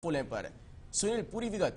ફૂલે પર સુનિલ પૂરી વિગત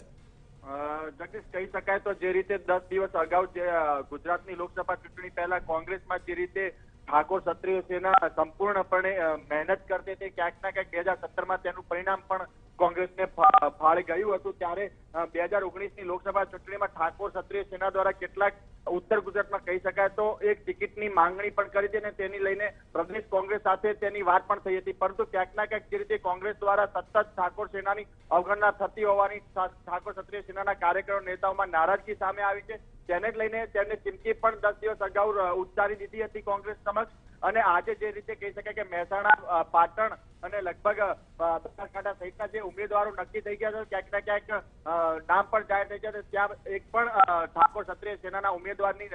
જગદીશ કહી શકાય તો જે રીતે 10 દિવસ અગાઉ જે ગુજરાતની લોકસભા ચૂંટણી પહેલા કોંગ્રેસમાં જે રીતે ઠાકોર ક્ષત્રિય સેના સંપૂર્ણપણે મહેનત કરતી હતી, ક્યાંક ના ક્યાંક 2017માં તેનું પરિણામ પણ કોંગ્રેસને ફાળે ગયું હતું. ત્યારે 2019ની લોકસભા ચૂંટણીમાં ઠાકોર ક્ષત્રિય સેના દ્વારા કેટલાક ઉત્તર ગુજરાતમાં કહી શકાય તો એક ટિકિટની માંગણી પણ કરી હતી અને તેની લઈને પ્રદેશ કોંગ્રેસ સાથે તેની વાત પણ થઈ હતી. પરંતુ ક્યાંક ના ક્યાંક જે રીતે કોંગ્રેસ દ્વારા સતત ઠાકોર સેનાની અવગણના થતી હોવાની ઠાકોર ક્ષત્રિય સેનાના કાર્યકરો નેતાઓમાં નારાજગી સામે આવી છે. તેને જ લઈને તેમને ચીમકી પણ 10 દિવસ અગાઉ ઉચ્ચારી દીધી હતી કોંગ્રેસ સમક્ષ. અને આજે જે રીતે કહી શકાય કે મહેસાણા, પાટણ અને લગભગ બનાસકાંઠા સહિતના જે ઉમેદવારો નક્કી થઈ ગયા છે, ક્યાંક ના ક્યાંક નામ પણ જાહેર થઈ ગયા છે, ત્યાં એક પણ ઠાકોર ક્ષત્રિય સેનાના ઉમેદવારની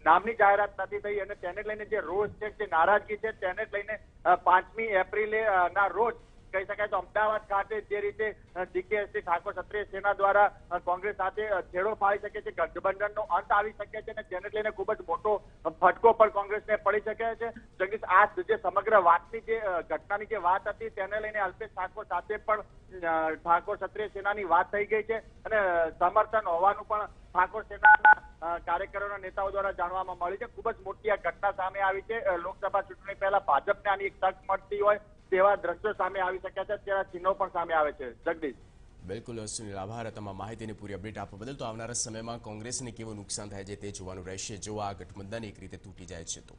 નામની જાહેરાત નથી થઈ. અને તેને લઈને જે રોષ છે, જે નારાજગી છે, તેને જ લઈને 5મી એપ્રિલે ના રોજ કહી શકાય તો અમદાવાદ ખાતે જે રીતે ડીકેએસટી ઠાકોર ક્ષત્રિય સેના દ્વારા કોંગ્રેસ સાથે છેડો ફાડી શકે છે, ગઠબંધનનો અંત આવી શકે છે અને તેને લઈને ખૂબ જ મોટો ફટકો પણ કોંગ્રેસને પડી શકે છે. જગદીશ, આ જે સમગ્ર વાતની જે ઘટનાની જે વાત હતી તેને લઈને અલ્પેશ ઠાકોર સાથે પણ ઠાકોર ક્ષત્રિય સેનાની વાત થઈ ગઈ છે અને સમર્થન હોવાનું પણ ઠાકોર સેનાના કાર્યકરોના નેતાઓ દ્વારા જાણવામાં મળ્યું છે. ખૂબ જ મોટી આ ઘટના સામે આવી છે. લોકસભા ચૂંટણી પહેલા ભાજપને આની એક તક મળતી હોય તેવા દ્રશ્યો સામે આવી શક્યા છે, તેવા ચિહ્નો પણ સામે આવે છે. જગદીશ, બિલકુલ સુનિલ, આભાર તમામ માહિતીની પૂરી અપડેટ આપવા બદલ. તો આવનારા સમયમાં કોંગ્રેસને કેવું નુકસાન થાય છે તે જોવાનું રહેશે જો આ ગઠબંધન એક રીતે તૂટી જાય છે તો.